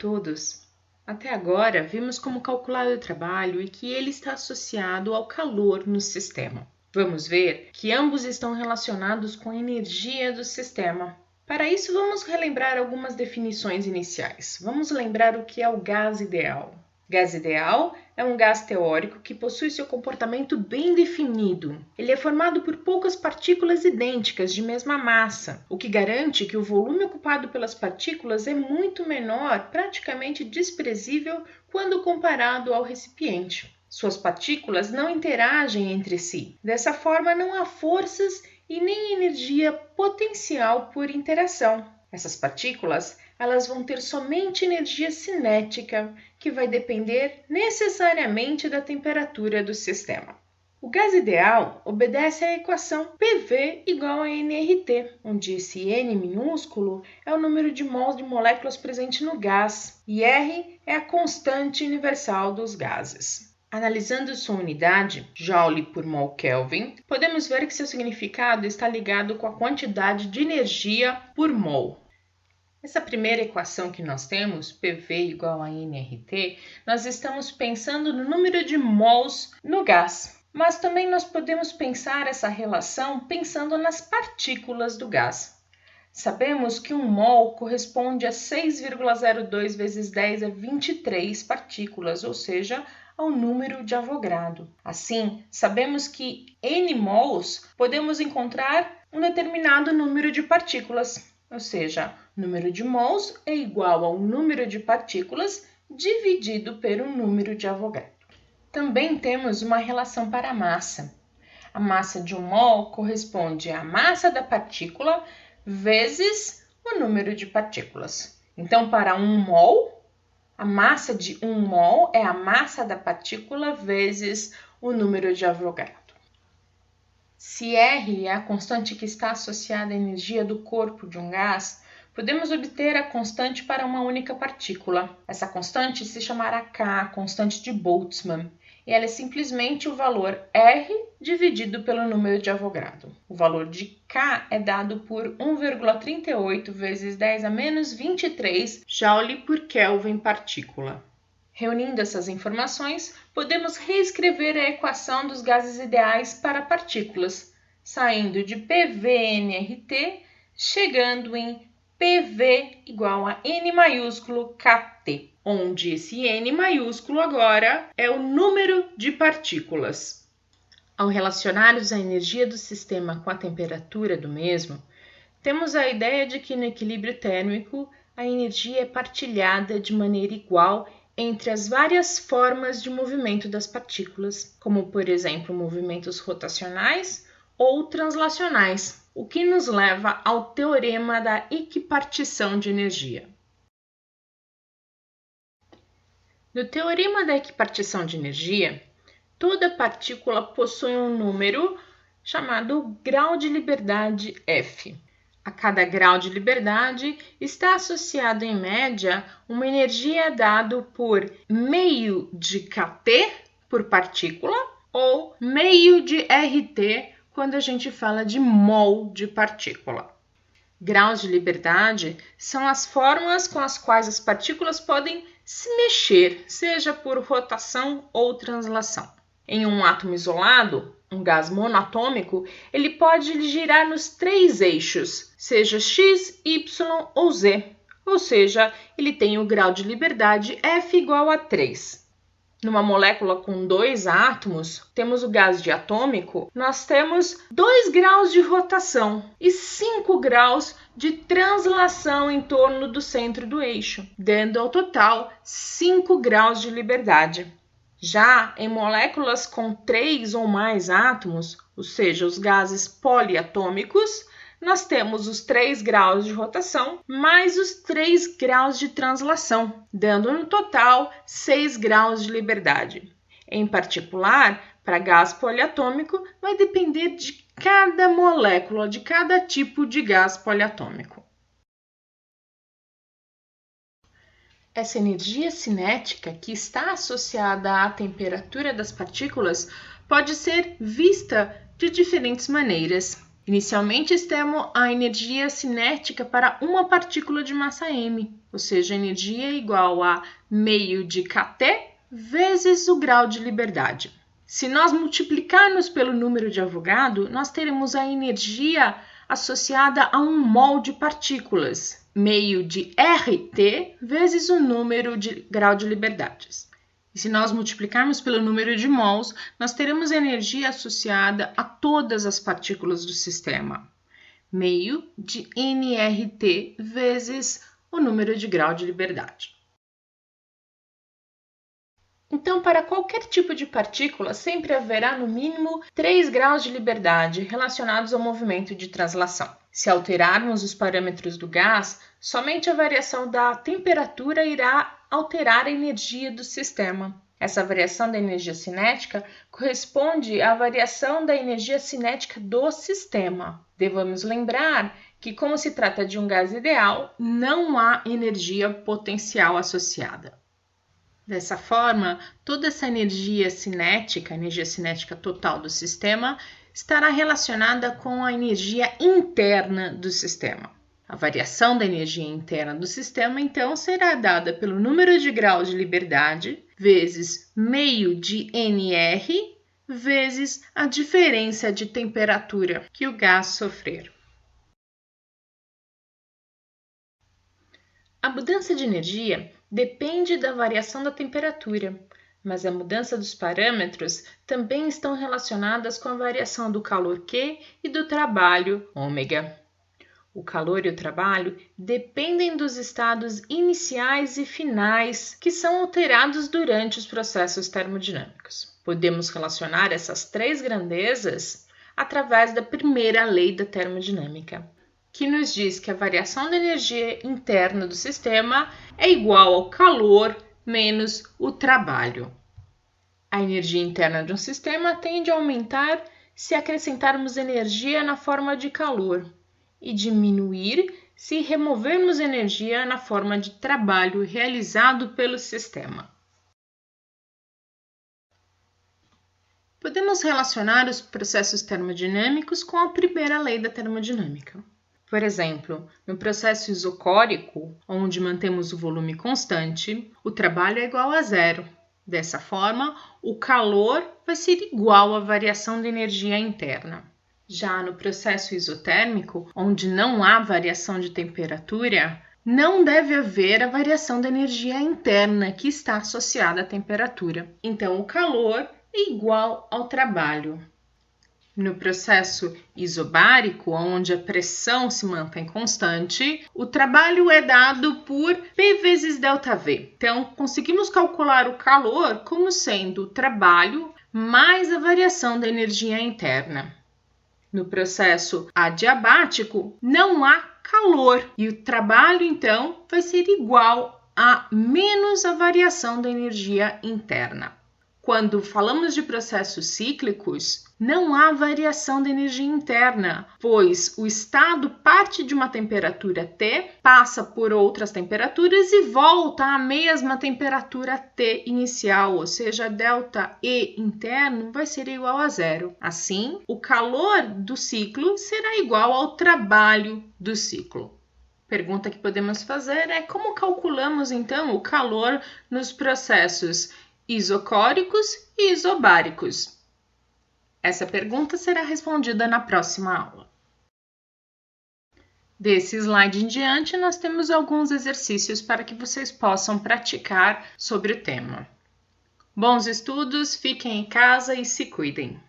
todos! Até agora, vimos como calcular o trabalho e que ele está associado ao calor no sistema. Vamos ver que ambos estão relacionados com a energia do sistema. Para isso, vamos relembrar algumas definições iniciais. Vamos lembrar o que é o gás ideal. Gás ideal é um gás teórico que possui seu comportamento bem definido. Ele é formado por poucas partículas idênticas de mesma massa, o que garante que o volume ocupado pelas partículas é muito menor, praticamente desprezível, quando comparado ao recipiente. Suas partículas não interagem entre si. Dessa forma, não há forças e nem energia potencial por interação. Essas partículas, elas vão ter somente energia cinética, que vai depender necessariamente da temperatura do sistema. O gás ideal obedece à equação PV igual a nRT, onde esse N minúsculo é o número de mols de moléculas presente no gás e R é a constante universal dos gases. Analisando sua unidade, Joule por mol Kelvin, podemos ver que seu significado está ligado com a quantidade de energia por mol. Essa primeira equação que nós temos, PV igual a nRT, nós estamos pensando no número de mols no gás. Mas também nós podemos pensar essa relação pensando nas partículas do gás. Sabemos que um mol corresponde a 6,02 vezes 10 a 23 partículas, ou seja, ao número de Avogadro. Assim, sabemos que N mols podemos encontrar um determinado número de partículas, ou seja, o número de mols é igual ao número de partículas dividido pelo número de Avogadro. Também temos uma relação para a massa. A massa de um mol corresponde à massa da partícula vezes o número de partículas. Então, para um mol, a massa de um mol é a massa da partícula vezes o número de Avogadro. Se R é a constante que está associada à energia do corpo de um gás, podemos obter a constante para uma única partícula. Essa constante se chamará K, a constante de Boltzmann, e ela é simplesmente o valor R dividido pelo número de Avogadro. O valor de K é dado por 1,38 vezes 10 a menos 23 Joule por Kelvin partícula. Reunindo essas informações, podemos reescrever a equação dos gases ideais para partículas, saindo de PV-nRT, chegando em PV igual a N maiúsculo KT, onde esse N maiúsculo agora é o número de partículas. Ao relacionarmos a energia do sistema com a temperatura do mesmo, temos a ideia de que no equilíbrio térmico a energia é partilhada de maneira igual entre as várias formas de movimento das partículas, como por exemplo movimentos rotacionais ou translacionais, o que nos leva ao teorema da equipartição de energia. No teorema da equipartição de energia, toda partícula possui um número chamado grau de liberdade F. A cada grau de liberdade está associado, em média, uma energia dada por meio de kT por partícula ou meio de RT quando a gente fala de mol de partícula. Graus de liberdade são as formas com as quais as partículas podem se mexer, seja por rotação ou translação. Em um átomo isolado, um gás monoatômico, ele pode girar nos 3 eixos, seja x, y ou z, ou seja, ele tem o grau de liberdade F igual a 3. Numa molécula com 2 átomos, temos o gás diatômico, nós temos 2 graus de rotação e 5 graus de translação em torno do centro do eixo, dando ao total 5 graus de liberdade. Já em moléculas com 3 ou mais átomos, ou seja, os gases poliatômicos, nós temos os 3 graus de rotação mais os 3 graus de translação, dando no total 6 graus de liberdade. Em particular, para gás poliatômico, vai depender de cada molécula, de cada tipo de gás poliatômico. Essa energia cinética, que está associada à temperatura das partículas, pode ser vista de diferentes maneiras. Inicialmente, temos a energia cinética para uma partícula de massa m, ou seja, a energia é igual a meio de kT vezes o grau de liberdade. Se nós multiplicarmos pelo número de Avogadro, nós teremos a energia associada a 1 mol de partículas, meio de RT vezes o número de grau de liberdades. E se nós multiplicarmos pelo número de mols, nós teremos energia associada a todas as partículas do sistema, meio de nRT vezes o número de grau de liberdade. Então, para qualquer tipo de partícula, sempre haverá no mínimo 3 graus de liberdade relacionados ao movimento de translação. Se alterarmos os parâmetros do gás, somente a variação da temperatura irá alterar a energia do sistema. Essa variação da energia cinética corresponde à variação da energia cinética do sistema. Devemos lembrar que, como se trata de um gás ideal, não há energia potencial associada. Dessa forma, toda essa energia cinética total do sistema, estará relacionada com a energia interna do sistema. A variação da energia interna do sistema, então, será dada pelo número de graus de liberdade vezes meio de nR vezes a diferença de temperatura que o gás sofrer. A mudança de energia depende da variação da temperatura, mas a mudança dos parâmetros também estão relacionadas com a variação do calor Q e do trabalho ômega. O calor e o trabalho dependem dos estados iniciais e finais que são alterados durante os processos termodinâmicos. Podemos relacionar essas 3 grandezas através da primeira lei da termodinâmica, que nos diz que a variação da energia interna do sistema é igual ao calor menos o trabalho. A energia interna de um sistema tende a aumentar se acrescentarmos energia na forma de calor e diminuir se removermos energia na forma de trabalho realizado pelo sistema. Podemos relacionar os processos termodinâmicos com a primeira lei da termodinâmica. Por exemplo, no processo isocórico, onde mantemos o volume constante, o trabalho é igual a zero. Dessa forma, o calor vai ser igual à variação de energia interna. Já no processo isotérmico, onde não há variação de temperatura, não deve haver a variação da energia interna que está associada à temperatura. Então, o calor é igual ao trabalho. No processo isobárico, onde a pressão se mantém constante, o trabalho é dado por P vezes ΔV. Então, conseguimos calcular o calor como sendo o trabalho mais a variação da energia interna. No processo adiabático, não há calor e o trabalho, então, vai ser igual a menos a variação da energia interna. Quando falamos de processos cíclicos, não há variação da energia interna, pois o estado parte de uma temperatura T, passa por outras temperaturas e volta à mesma temperatura T inicial, ou seja, ΔE interno vai ser igual a zero. Assim, o calor do ciclo será igual ao trabalho do ciclo. Pergunta que podemos fazer é como calculamos, então, o calor nos processos isocóricos e isobáricos? Essa pergunta será respondida na próxima aula. Desse slide em diante, nós temos alguns exercícios para que vocês possam praticar sobre o tema. Bons estudos, fiquem em casa e se cuidem!